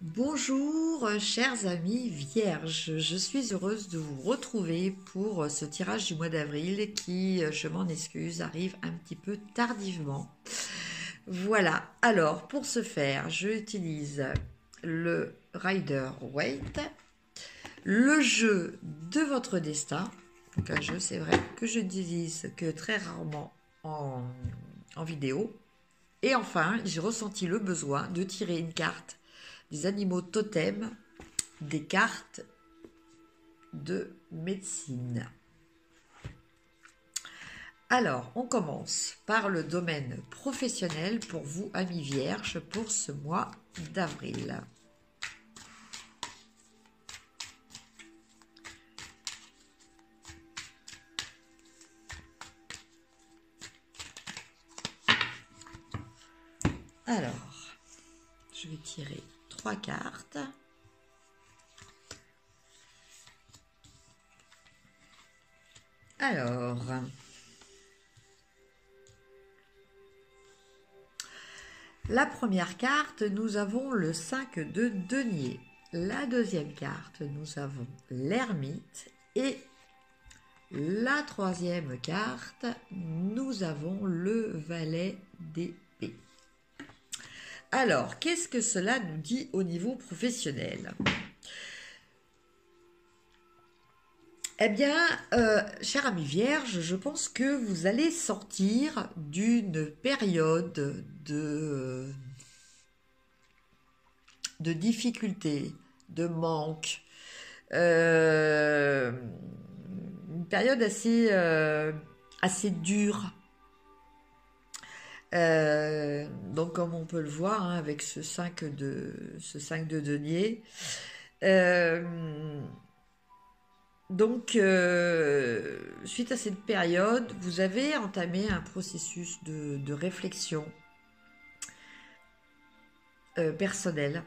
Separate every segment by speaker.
Speaker 1: Bonjour, chers amis vierges, je suis heureuse de vous retrouver pour ce tirage du mois d'avril qui, je m'en excuse, arrive un petit peu tardivement. Voilà, alors pour ce faire, j'utilise le Rider-Waite, le jeu de votre destin, donc un jeu c'est vrai que je n'utilise que très rarement en vidéo, et enfin j'ai ressenti le besoin de tirer une carte des animaux totems, des cartes de médecine. Alors, on commence par le domaine professionnel pour vous, amis vierges, pour ce mois d'avril. Alors, je vais tirer 3 cartes. Alors, la première carte, nous avons le 5 de denier. La deuxième carte, nous avons l'ermite. Et la troisième carte, nous avons le valet d'épée. Alors, qu'est-ce que cela nous dit au niveau professionnel ? Eh bien, cher ami vierge, je pense que vous allez sortir d'une période de difficulté, de manque, une période assez dure. Donc comme on peut le voir hein, avec ce 5 de denier. Suite à cette période, vous avez entamé un processus de réflexion personnelle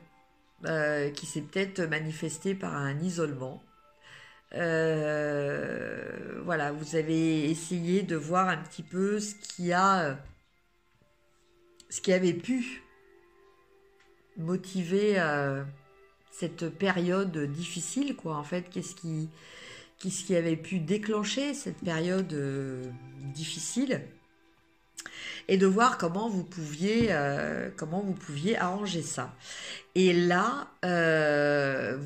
Speaker 1: qui s'est peut-être manifesté par un isolement. Voilà, vous avez essayé de voir un petit peu ce qui avait pu motiver cette période difficile, quoi. En fait, qu'est-ce qui avait pu déclencher cette période difficile, et de voir comment vous pouviez arranger ça. Et là,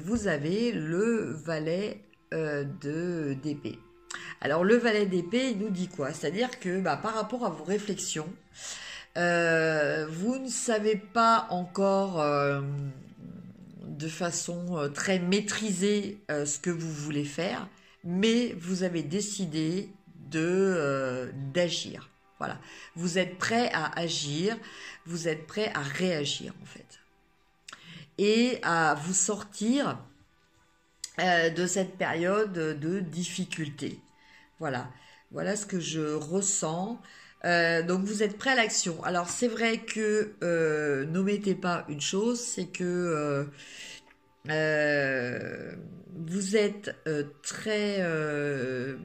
Speaker 1: vous avez le valet d'épée. Alors le valet d'épée, il nous dit quoi? C'est-à-dire que par rapport à vos réflexions, vous ne savez pas encore de façon très maîtrisée ce que vous voulez faire, mais vous avez décidé d'agir. Voilà. Vous êtes prêt à agir, vous êtes prêt à réagir en fait. Et à vous sortir de cette période de difficulté. Voilà. Voilà ce que je ressens. Donc vous êtes prêt à l'action. Alors c'est vrai que n'omettez pas une chose, c'est que vous êtes très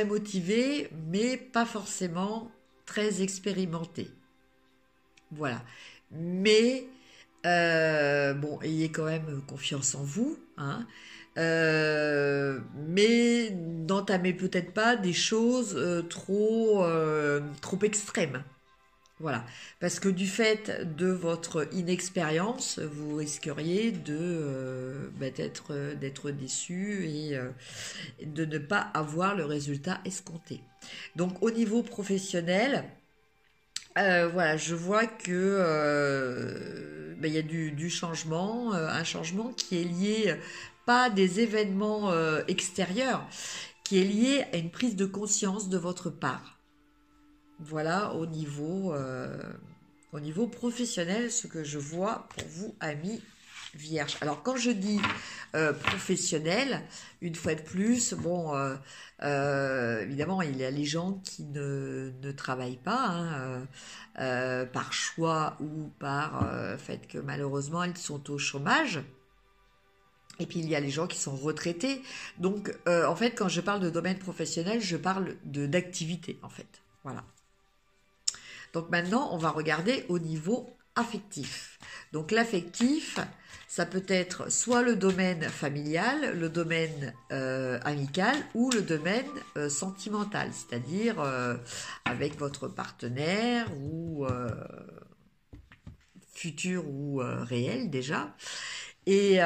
Speaker 1: motivé, mais pas forcément très expérimenté. Voilà. Mais bon, ayez quand même confiance en vous, hein. Mais n'entamez peut-être pas des choses trop extrêmes. Voilà, parce que du fait de votre inexpérience, vous risqueriez d'être déçu et de ne pas avoir le résultat escompté. Donc au niveau professionnel, voilà, je vois que il y a du changement, un changement qui est lié pas à des événements extérieurs, qui est lié à une prise de conscience de votre part. Voilà au niveau professionnel ce que je vois pour vous, amis vierges. Alors quand je dis professionnel, une fois de plus, bon, évidemment, il y a les gens qui ne travaillent pas hein, par choix ou par fait que malheureusement ils sont au chômage. Et puis il y a les gens qui sont retraités. Donc en fait, quand je parle de domaine professionnel, je parle d'activité en fait. Voilà. Donc maintenant, on va regarder au niveau affectif. Donc l'affectif, ça peut être soit le domaine familial, le domaine amical ou le domaine sentimental, c'est-à-dire avec votre partenaire ou futur ou réel déjà. Et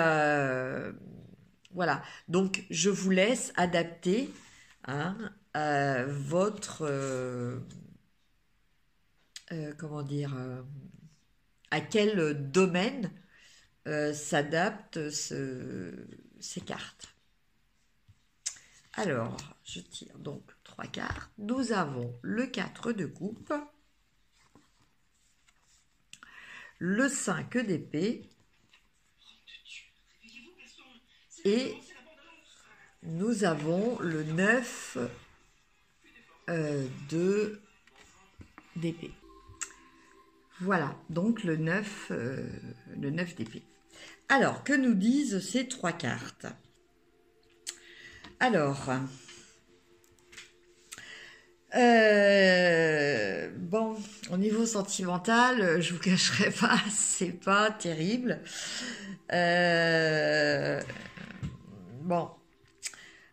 Speaker 1: voilà, donc je vous laisse adapter hein, votre... comment dire à quel domaine s'adaptent ces cartes. Alors, je tire donc 3 cartes. Nous avons le 4 de coupe, le 5 d'épée et nous avons le 9 d'épée. Voilà, donc le 9 d'épée. Alors, que nous disent ces 3 cartes? Alors, bon, au niveau sentimental, je vous cacherai pas, c'est pas terrible. Bon,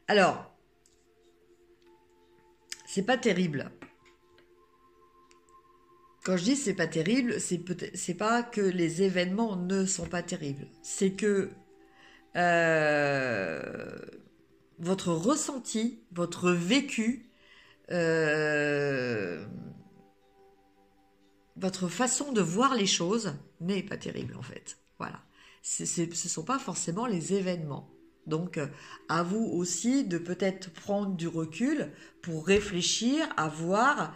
Speaker 1: alors, c'est pas terrible. Quand je dis c'est pas terrible, c'est pas que les événements ne sont pas terribles. C'est que votre ressenti, votre vécu, votre façon de voir les choses n'est pas terrible en fait. Voilà. Ce ne sont pas forcément les événements. Donc, à vous aussi de peut-être prendre du recul pour réfléchir à voir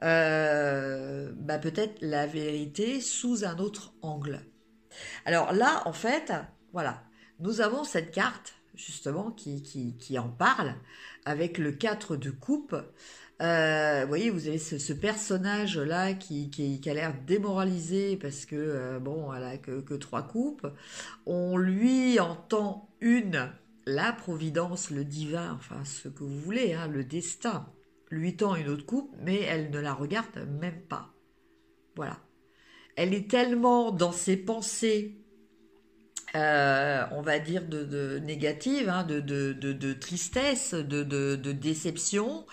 Speaker 1: peut-être la vérité sous un autre angle. Alors là, en fait, voilà, nous avons cette carte justement qui en parle avec le 4 de coupe. Vous voyez, vous avez ce personnage-là qui a l'air démoralisé parce que, bon, elle a que 3 coupes. On lui entend la providence, le divin, enfin ce que vous voulez, hein, le destin, lui tend une autre coupe, mais elle ne la regarde même pas. Voilà. Elle est tellement dans ses pensées, on va dire, de négatives, hein, de tristesse, de déception,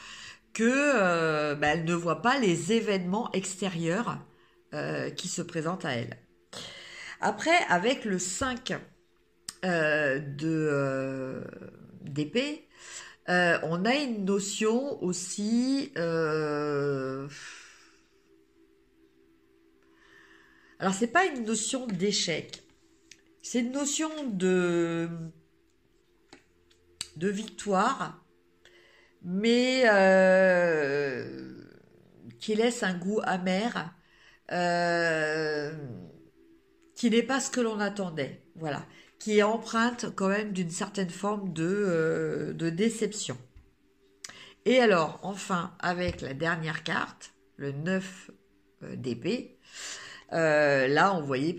Speaker 1: que elle ne voit pas les événements extérieurs qui se présentent à elle. Après, avec le 5 d'épée, on a une notion aussi... alors, c'est pas une notion d'échec. C'est une notion de victoire, mais qui laisse un goût amer, qui n'est pas ce que l'on attendait. Voilà. Qui est empreinte quand même d'une certaine forme de déception. Et alors, enfin, avec la dernière carte, le 9 d'épée, là, on voyait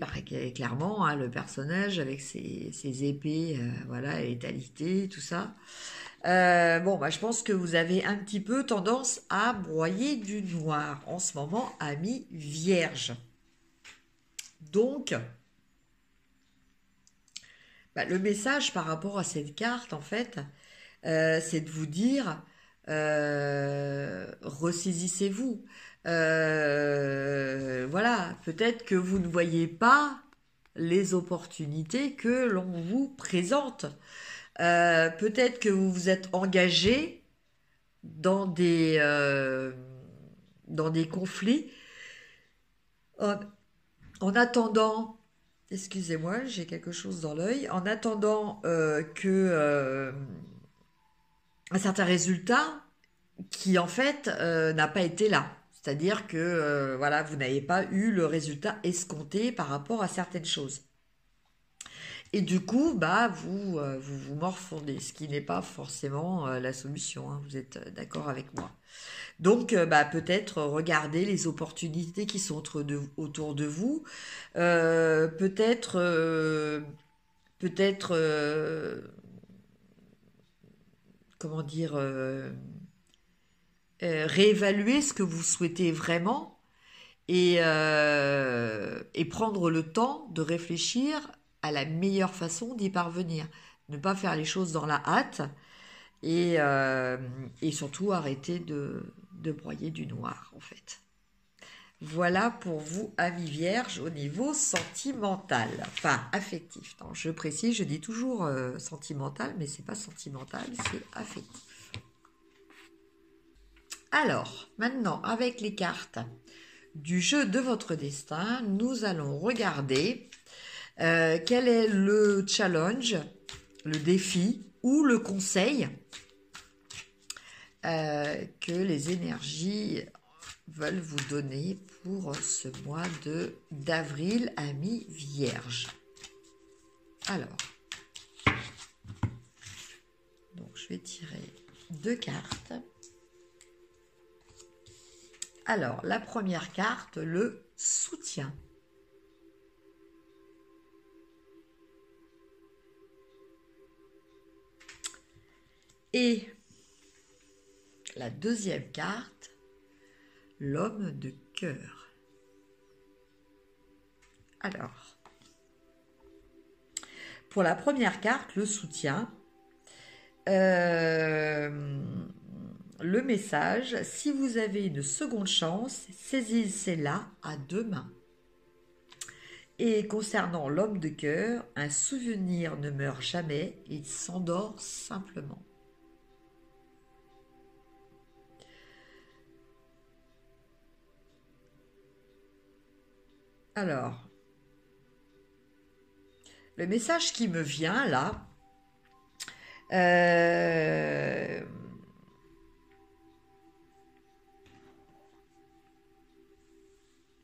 Speaker 1: clairement hein, le personnage avec ses épées, voilà, létalité, tout ça. Je pense que vous avez un petit peu tendance à broyer du noir en ce moment, amis vierges. Donc, le message par rapport à cette carte, en fait, c'est de vous dire, ressaisissez-vous. Voilà, peut-être que vous ne voyez pas les opportunités que l'on vous présente. Peut-être que vous vous êtes engagé dans des conflits en attendant. Excusez-moi, j'ai quelque chose dans l'œil. En attendant que un certain résultat qui en fait n'a pas été là. C'est-à-dire que voilà, vous n'avez pas eu le résultat escompté par rapport à certaines choses. Et du coup, vous morfondez, ce qui n'est pas forcément la solution. Hein, vous êtes d'accord avec moi. Donc, peut-être regarder les opportunités qui sont autour de vous. Peut-être, comment dire, réévaluer ce que vous souhaitez vraiment et prendre le temps de réfléchir à la meilleure façon d'y parvenir. Ne pas faire les choses dans la hâte et, euh, et surtout arrêter de broyer du noir, en fait. Voilà pour vous, amis vierges, au niveau sentimental, enfin affectif. Non, je précise, je dis toujours sentimental, mais c'est pas sentimental, c'est affectif. Alors, maintenant, avec les cartes du jeu de votre destin, nous allons regarder quel est le challenge, le défi ou le conseil que les énergies veulent vous donner pour ce mois d'avril, amis vierges. Alors, donc je vais tirer 2 cartes. Alors, la première carte, le soutien. Et la deuxième carte, l'homme de cœur. Alors, pour la première carte, le soutien, le message, si vous avez une seconde chance, saisissez-la à 2 mains. Et concernant l'homme de cœur, un souvenir ne meurt jamais, il s'endort simplement. Alors, le message qui me vient là,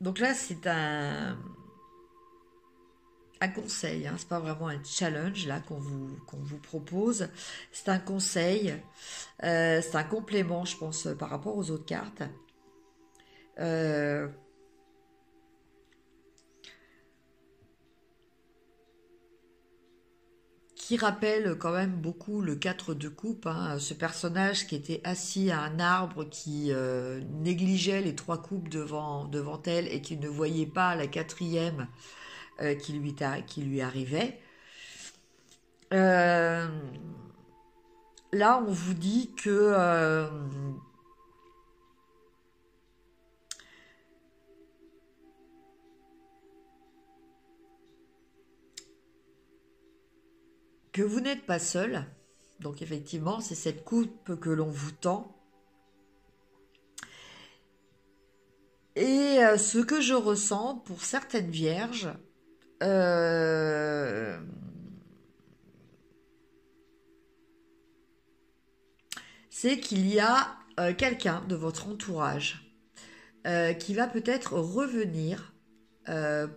Speaker 1: donc là c'est un conseil, hein, c'est pas vraiment un challenge là qu'on vous propose, c'est un conseil, c'est un complément je pense par rapport aux autres cartes. Qui rappelle quand même beaucoup le 4 de coupe, hein, ce personnage qui était assis à un arbre, qui négligeait les 3 coupes devant elle et qui ne voyait pas la 4e qui lui arrivait. Là, on vous dit que vous n'êtes pas seul. Donc effectivement, c'est cette coupe que l'on vous tend. Et ce que je ressens pour certaines vierges, c'est qu'il y a quelqu'un de votre entourage qui va peut-être revenir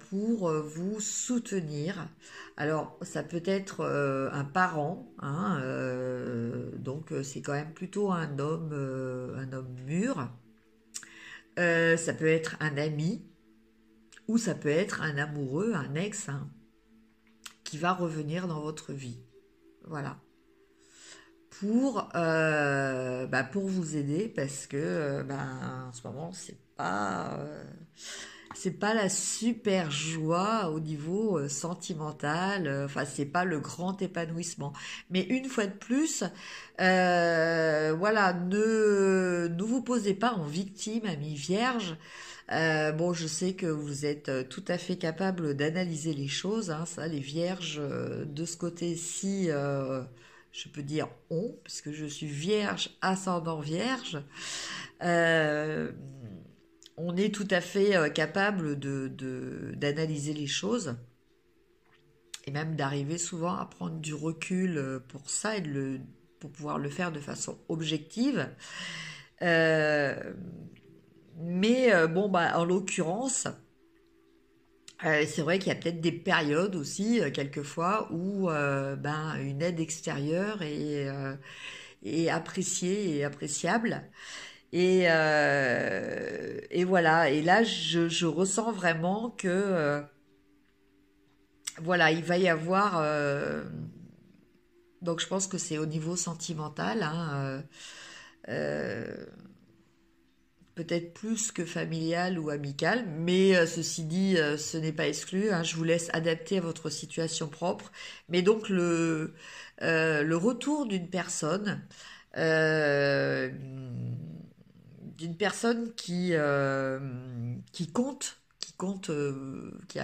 Speaker 1: pour vous soutenir. Alors, ça peut être un parent, hein, donc c'est quand même plutôt un homme mûr. Ça peut être un ami ou ça peut être un amoureux, un ex, hein, qui va revenir dans votre vie. Voilà. Pour vous aider parce que en ce moment c'est pas la super joie au niveau sentimental, enfin c'est pas le grand épanouissement, mais une fois de plus voilà, ne vous posez pas en victime, amis vierges. Bon, je sais que vous êtes tout à fait capable d'analyser les choses, hein, ça, les vierges, de ce côté-ci, je peux dire puisque je suis vierge, ascendant vierge. Euh, on est tout à fait capable d'analyser les choses et même d'arriver souvent à prendre du recul pour ça et pour pouvoir le faire de façon objective. En l'occurrence, c'est vrai qu'il y a peut-être des périodes aussi, quelquefois, où une aide extérieure est appréciée et appréciable. Et voilà, et là je ressens vraiment que voilà, il va y avoir donc je pense que c'est au niveau sentimental, hein, peut-être plus que familial ou amical, mais ceci dit, ce n'est pas exclu, hein, je vous laisse adapter à votre situation propre. Mais donc le retour euh, d'une personne qui a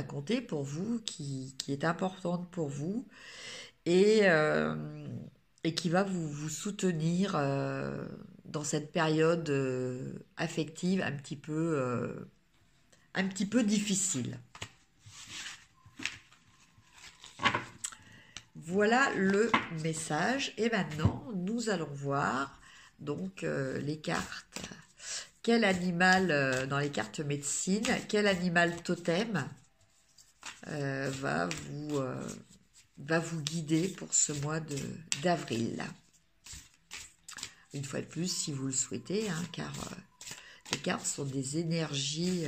Speaker 1: compté pour vous, qui est importante pour vous, et, euh, et qui va vous soutenir dans cette période affective un petit peu difficile. Voilà le message. Et maintenant, nous allons voir donc les cartes. Quel animal, dans les cartes médecine, quel animal totem euh, va vous, euh, va vous guider pour ce mois d'avril. Une fois de plus, si vous le souhaitez, hein, car les cartes sont des énergies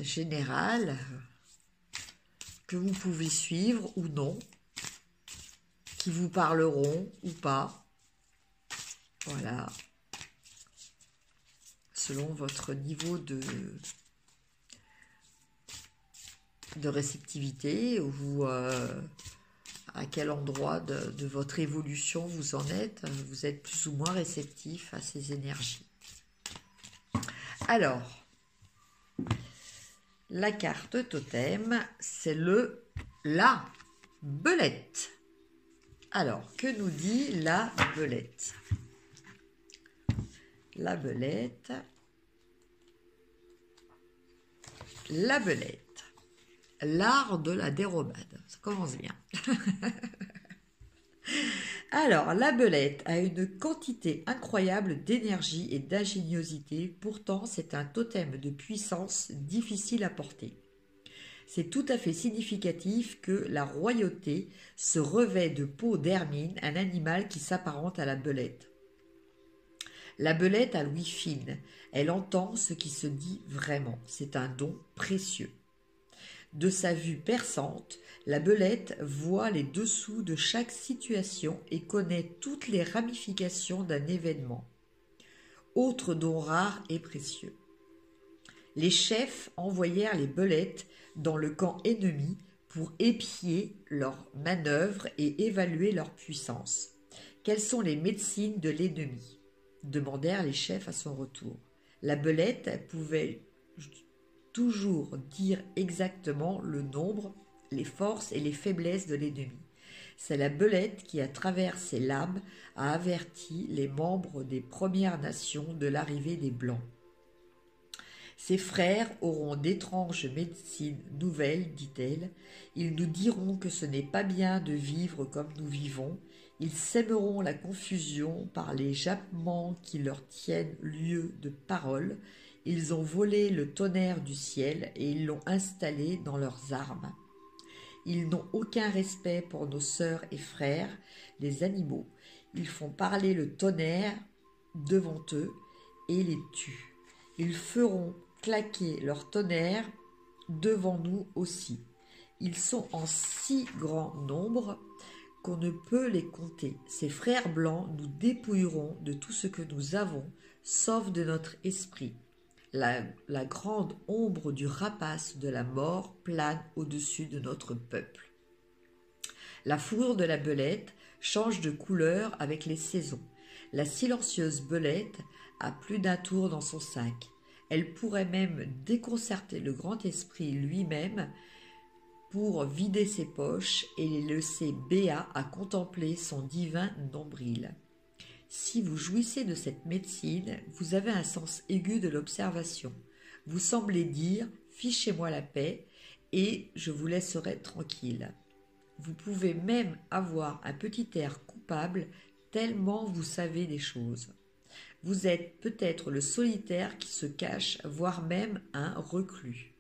Speaker 1: générales que vous pouvez suivre ou non, qui vous parleront ou pas. Voilà. Selon votre niveau de réceptivité ou à quel endroit de votre évolution vous en êtes. Vous êtes plus ou moins réceptif à ces énergies. Alors, la carte totem, c'est la belette. Alors, que nous dit la belette? La belette. La belette. L'art de la dérobade. Ça commence bien. Alors, la belette a une quantité incroyable d'énergie et d'ingéniosité. Pourtant, c'est un totem de puissance difficile à porter. C'est tout à fait significatif que la royauté se revêt de peau d'hermine, un animal qui s'apparente à la belette. La belette a l'ouïe fine. Elle entend ce qui se dit vraiment. C'est un don précieux. De sa vue perçante, la belette voit les dessous de chaque situation et connaît toutes les ramifications d'un événement. Autre don rare et précieux. Les chefs envoyèrent les belettes dans le camp ennemi pour épier leurs manœuvres et évaluer leur puissance. Quelles sont les médecines de l'ennemi? Demandèrent les chefs à son retour. La belette pouvait toujours dire exactement le nombre, les forces et les faiblesses de l'ennemi. C'est la belette qui, à travers ses lames, a averti les membres des Premières Nations de l'arrivée des Blancs. Ses frères auront d'étranges médecines nouvelles, dit-elle. Ils nous diront que ce n'est pas bien de vivre comme nous vivons. Ils sèmeront la confusion par les jappements qui leur tiennent lieu de parole. Ils ont volé le tonnerre du ciel et ils l'ont installé dans leurs armes. Ils n'ont aucun respect pour nos sœurs et frères, les animaux. Ils font parler le tonnerre devant eux et les tuent. Ils feront claquer leur tonnerre devant nous aussi. Ils sont en si grand nombre qu'on ne peut les compter. Ces frères blancs nous dépouilleront de tout ce que nous avons, sauf de notre esprit. La grande ombre du rapace de la mort plane au-dessus de notre peuple. La fourrure de la belette change de couleur avec les saisons. La silencieuse belette a plus d'un tour dans son sac. Elle pourrait même déconcerter le grand esprit lui-même pour vider ses poches et les laisser béats à contempler son divin nombril. Si vous jouissez de cette médecine, vous avez un sens aigu de l'observation. Vous semblez dire « fichez-moi la paix et je vous laisserai tranquille ». Vous pouvez même avoir un petit air coupable tellement vous savez des choses. Vous êtes peut-être le solitaire qui se cache, voire même un reclus.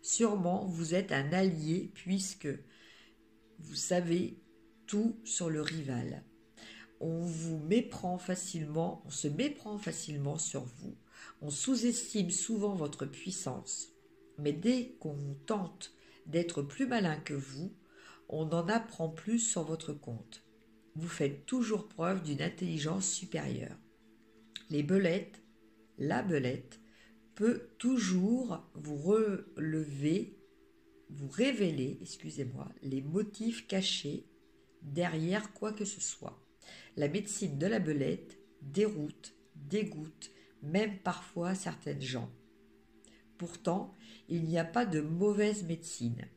Speaker 1: Sûrement, vous êtes un allié puisque vous savez tout sur le rival. On se méprend facilement sur vous. On sous-estime souvent votre puissance. Mais dès qu'on tente d'être plus malin que vous, on en apprend plus sur votre compte. Vous faites toujours preuve d'une intelligence supérieure. Les belettes, la belette peut toujours vous révéler, excusez-moi, les motifs cachés derrière quoi que ce soit. La médecine de la belette déroute, dégoûte, même parfois certaines gens. Pourtant, il n'y a pas de mauvaise médecine.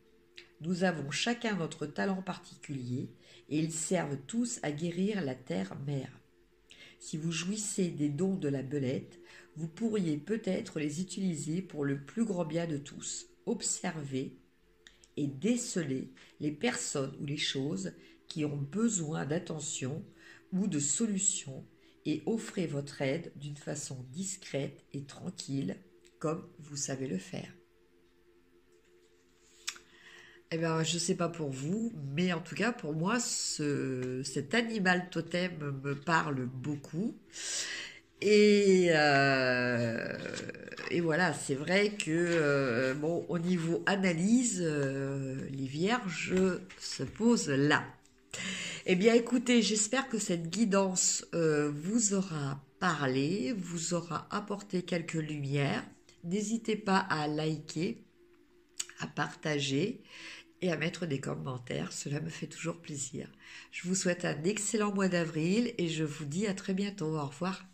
Speaker 1: Nous avons chacun notre talent particulier et ils servent tous à guérir la terre-mère. Si vous jouissez des dons de la belette, vous pourriez peut-être les utiliser pour le plus grand bien de tous. Observez et décelez les personnes ou les choses qui ont besoin d'attention ou de solutions et offrez votre aide d'une façon discrète et tranquille, comme vous savez le faire. Eh bien, je ne sais pas pour vous, mais en tout cas, pour moi, cet animal totem me parle beaucoup. Et, euh, et voilà, c'est vrai que, bon, au niveau analyse, les vierges se posent là. Eh bien, écoutez, j'espère que cette guidance vous aura parlé, vous aura apporté quelques lumières. N'hésitez pas à liker, à partager et à mettre des commentaires, cela me fait toujours plaisir. Je vous souhaite un excellent mois d'avril et je vous dis à très bientôt. Au revoir.